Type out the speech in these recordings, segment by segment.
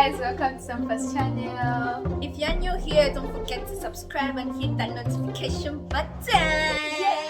guys, welcome to Sampa's channel. If you're new here, don't forget to subscribe and hit that notification button. Yeah.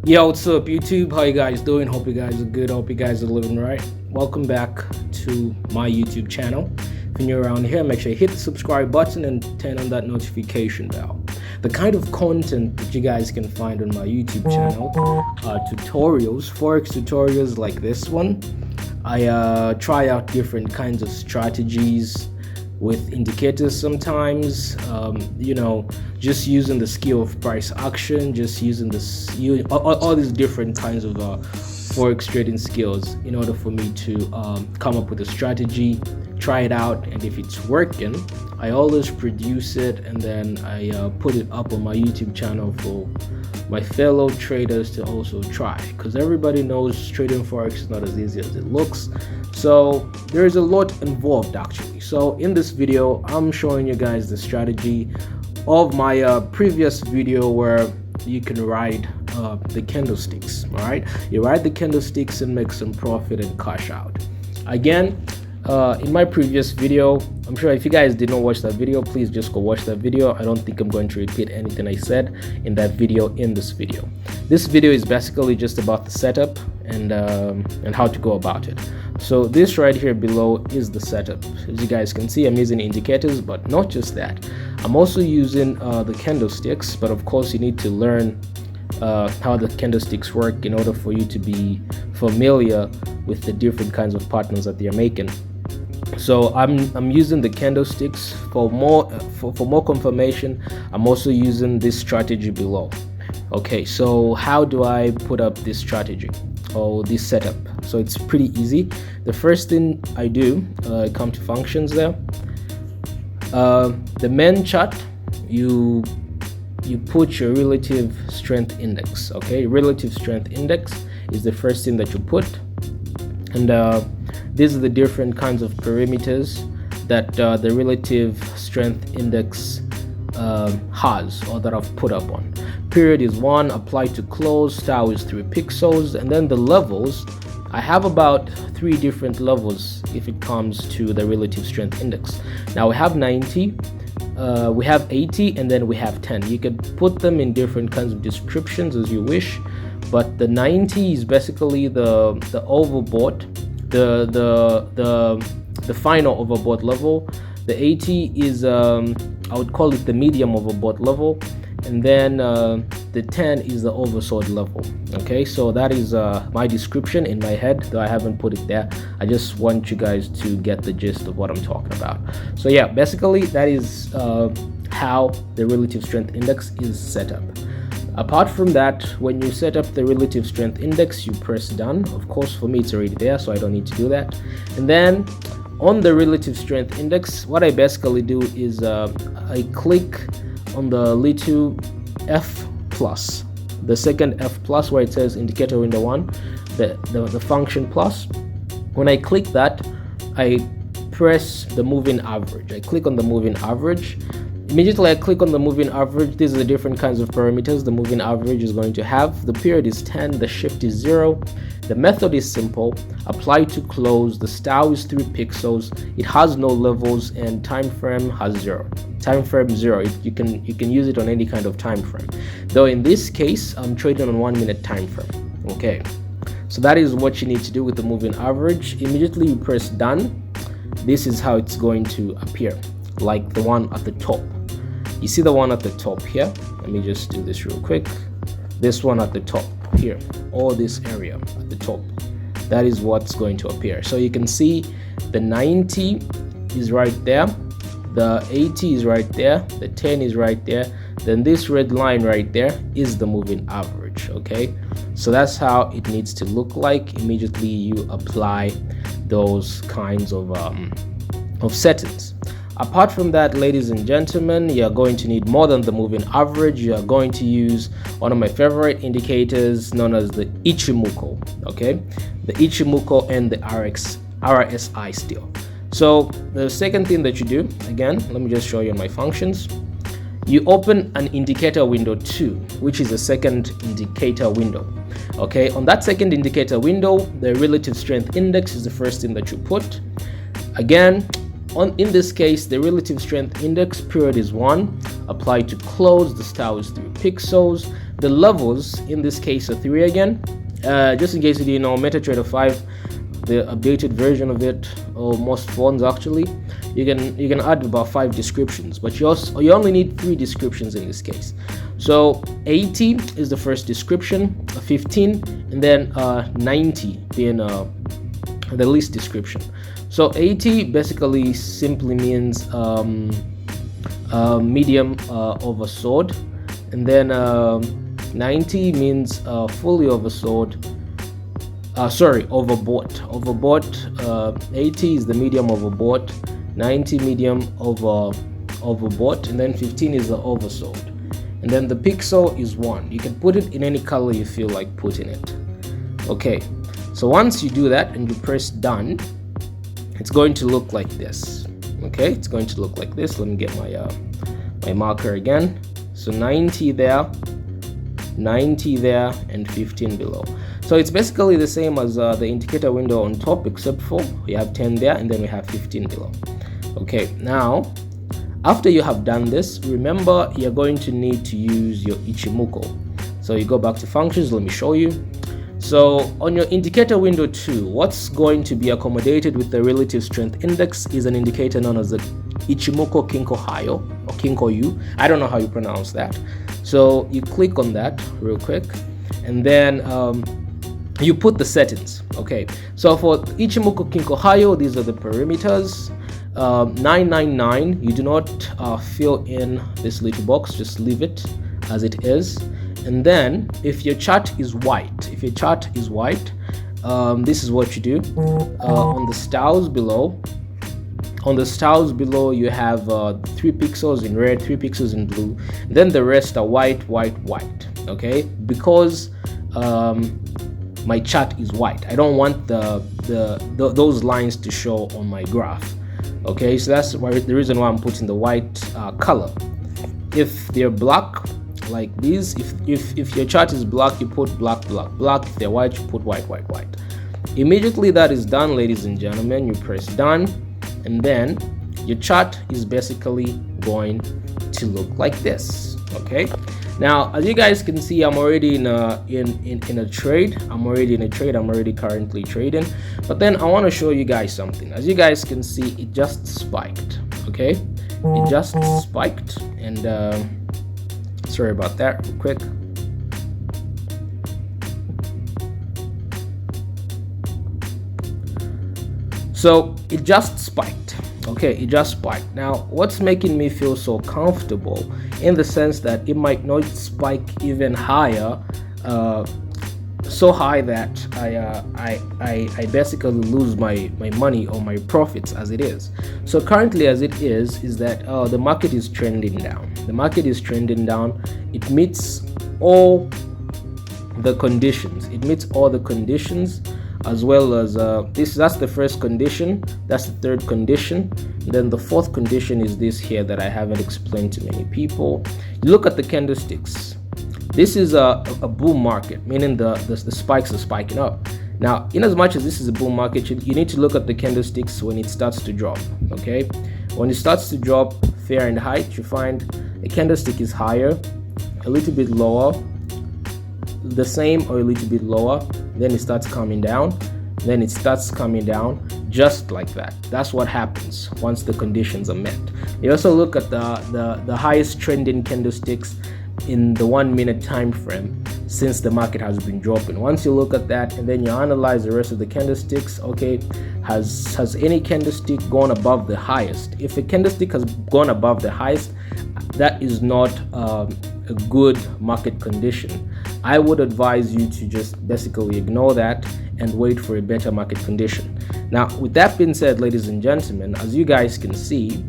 Yo, what's up YouTube? How you guys doing? Hope you guys are good. Hope you guys are living right. Welcome back to my YouTube channel. If you're new around here, make sure you hit the subscribe button and turn on that notification bell. The kind of content that you guys can find on my YouTube channel are tutorials, forex tutorials like this one. I try out different kinds of strategies with indicators sometimes, just using the skill of price action, just using all these different kinds of forex trading skills in order for me to come up with a strategy, try it out, and if it's working, I always produce it and then I put it up on my YouTube channel for my fellow traders to also try, because everybody knows trading forex is not as easy as it looks. So there is a lot involved actually. So in this video, I'm showing you guys the strategy of my previous video where you can ride the candlesticks. All right, you ride the candlesticks and make some profit and cash out. Again, in my previous video, I'm sure if you guys did not watch that video, please just go watch that video. I don't think I'm going to repeat anything I said in that video in this video. This video is basically just about the setup and how to go about it. So this right here below is the setup. As you guys can see, I'm using indicators, but not just that. I'm also using the candlesticks, but of course you need to learn how the candlesticks work in order for you to be familiar with the different kinds of patterns that they're making. So I'm using the candlesticks for more confirmation. I'm also using this strategy below. Okay, so how do I put up this strategy or this setup? So it's pretty easy. The first thing I do, I come to functions there. The main chart, you put your relative strength index. Okay, relative strength index is the first thing that you put, and these are the different kinds of parameters that the relative strength index has, or that I've put up on. Period is 1, apply to close, tau is 3 pixels, and then the levels, I have about 3 different levels if it comes to the relative strength index. Now we have 90, we have 80, and then we have 10. You could put them in different kinds of descriptions as you wish, but the 90 is basically the overbought, the final overbought level. The 80 is I would call it the medium overbought level, and then the 10 is the oversold level. Okay, so that is my description in my head, though I haven't put it there. I just want you guys to get the gist of what I'm talking about. So yeah, basically that is how the relative strength index is set up. Apart from that, when you set up the relative strength index, you press done. Of course, for me it's already there, so I don't need to do that. And then on the relative strength index, what I basically do is I click on the little F plus, the second F plus where it says indicator window 1, the function plus. When I click that, I press the moving average. I click on the moving average. Immediately I click on the moving average. These are the different kinds of parameters the moving average is going to have. The period is 10, the shift is 0. The method is simple. Apply to close. The style is 3 pixels. It has no levels, and time frame has 0. Time frame 0. You can use it on any kind of time frame. Though in this case, I'm trading on 1 minute time frame. Okay. So that is what you need to do with the moving average. Immediately you press done. This is how it's going to appear, like the one at the top. You see the one at the top here? Let me just do this real quick. This one at the top here, or this area at the top, that is what's going to appear. So you can see the 90 is right there, the 80 is right there, the 10 is right there, then this red line right there is the moving average. Okay, so that's how it needs to look like immediately you apply those kinds of settings. Apart from that, ladies and gentlemen, you're going to need more than the moving average. You're going to use one of my favorite indicators known as the Ichimoku. Okay, the Ichimoku and the RSI still. So the second thing that you do, again, let me just show you my functions. You open an indicator window 2, which is a second indicator window. Okay, on that second indicator window, the relative strength index is the first thing that you put. Again, in this case, the relative strength index period is 1, applied to close, the style is 3 pixels. The levels in this case are 3 again. Just in case you didn't know, MetaTrader 5, the updated version of it, or most phones actually, you can add about 5 descriptions, but you only need 3 descriptions in this case. So 80 is the first description, 15, and then 90 being the least description. So 80 basically simply means medium oversold, and then 90 means fully oversold. Overbought. 80 is the medium overbought, 90 medium overbought, and then 15 is the oversold. And then the pixel is 1. You can put it in any color you feel like putting it. Okay, so once you do that and you press done, it's going to look like this. Okay, it's going to look like this. Let me get my marker again. So 90 there, 90 there, and 15 below. So it's basically the same as the indicator window on top, except for we have 10 there and then we have 15 below. Okay, now after you have done this, remember you're going to need to use your Ichimoku. So you go back to functions, let me show you. So on your indicator window 2, what's going to be accommodated with the relative strength index is an indicator known as the Ichimoku Kinko-hyo or Kinko-yu. I don't know how you pronounce that. So you click on that real quick, and then you put the settings. Okay, so for Ichimoku Kinko-hyo, these are the parameters. 999, you do not fill in this little box, just leave it as it is. And then if your chart is white, this is what you do. On the styles below, you have 3 pixels in red, 3 pixels in blue, then the rest are white. Okay, because my chart is white, I don't want those lines to show on my graph. Okay, so that's the reason why I'm putting the white color. If they're black like these, if your chart is black, you put black. If they're white, you put white. Immediately that is done, ladies and gentlemen, you press done, and then your chart is basically going to look like this. Okay, now as you guys can see, I'm already in a trade. I'm already currently trading. But then I want to show you guys something. As you guys can see, it just spiked. Okay, it just spiked, and sorry about that real quick. So it just spiked. Okay, it just spiked. Now what's making me feel so comfortable, in the sense that it might not spike even higher, so high that I basically lose my money or my profits as it is. So currently as it is that the market is trending down. It meets all the conditions. As well as that's the first condition, that's the third condition, then the fourth condition is this here that I haven't explained to many people. You look at the candlesticks. This is a bull market, meaning the spikes are spiking up. Now, in as much as this is a bull market, you need to look at the candlesticks when it starts to drop. Okay, when it starts to drop fair and height, you find a candlestick is higher, a little bit lower, the same or a little bit lower, then it starts coming down, just like that. That's what happens once the conditions are met. You also look at the highest trending candlesticks. in the 1 minute time frame since the market has been dropping. Once you look at that and then you analyze the rest of the candlesticks, okay, has any candlestick gone above the highest? If a candlestick has gone above the highest, that is not a good market condition. I would advise you to just basically ignore that and wait for a better market condition. Now, with that being said, ladies and gentlemen, as you guys can see,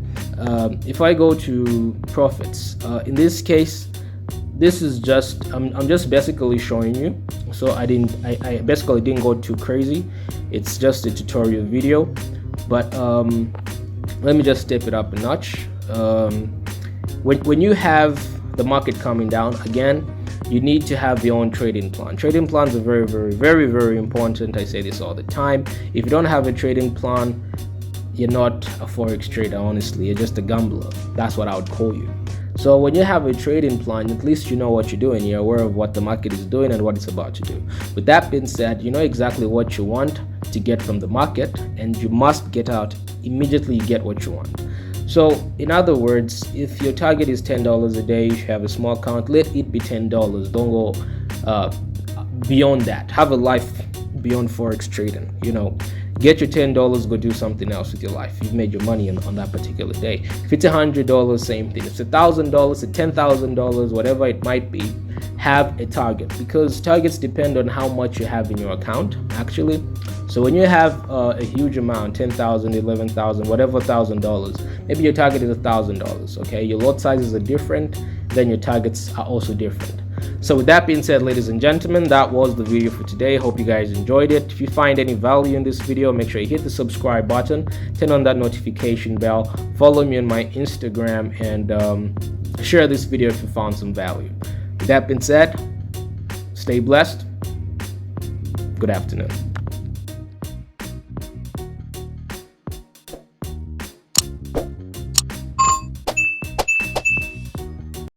if I go to profits, in this case, this is just I'm just basically showing you. So I basically didn't go too crazy. It's just a tutorial video, but let me just step it up a notch. When you have the market coming down again, you need to have your own trading plan. Trading plans are very, very, very, very important. I say this all the time. If you don't have a trading plan, you're not a forex trader. Honestly, you're just a gambler. That's what I would call you. So when you have a trading plan, at least you know what you're doing. You're aware of what the market is doing and what it's about to do. With that being said, you know exactly what you want to get from the market, and you must get out immediately you get what you want. So in other words, if your target is $10 a day, you have a small account, let it be $10. Don't go beyond that. Have a life beyond forex trading. You know, get your $10, go do something else with your life. You've made your money on that particular day. If it's $100, same thing. If it's $1,000, $10,000, whatever it might be, have a target, because targets depend on how much you have in your account actually. So when you have a huge amount, $10,000, $11,000, whatever $1,000, maybe your target is $1,000. Okay, your lot sizes are different, then your targets are also different. So with that being said, ladies and gentlemen, that was the video for today. Hope you guys enjoyed it. If you find any value in this video, make sure you hit the subscribe button, turn on that notification bell, follow me on my Instagram, and share this video if you found some value. With that being said, stay blessed. Good afternoon.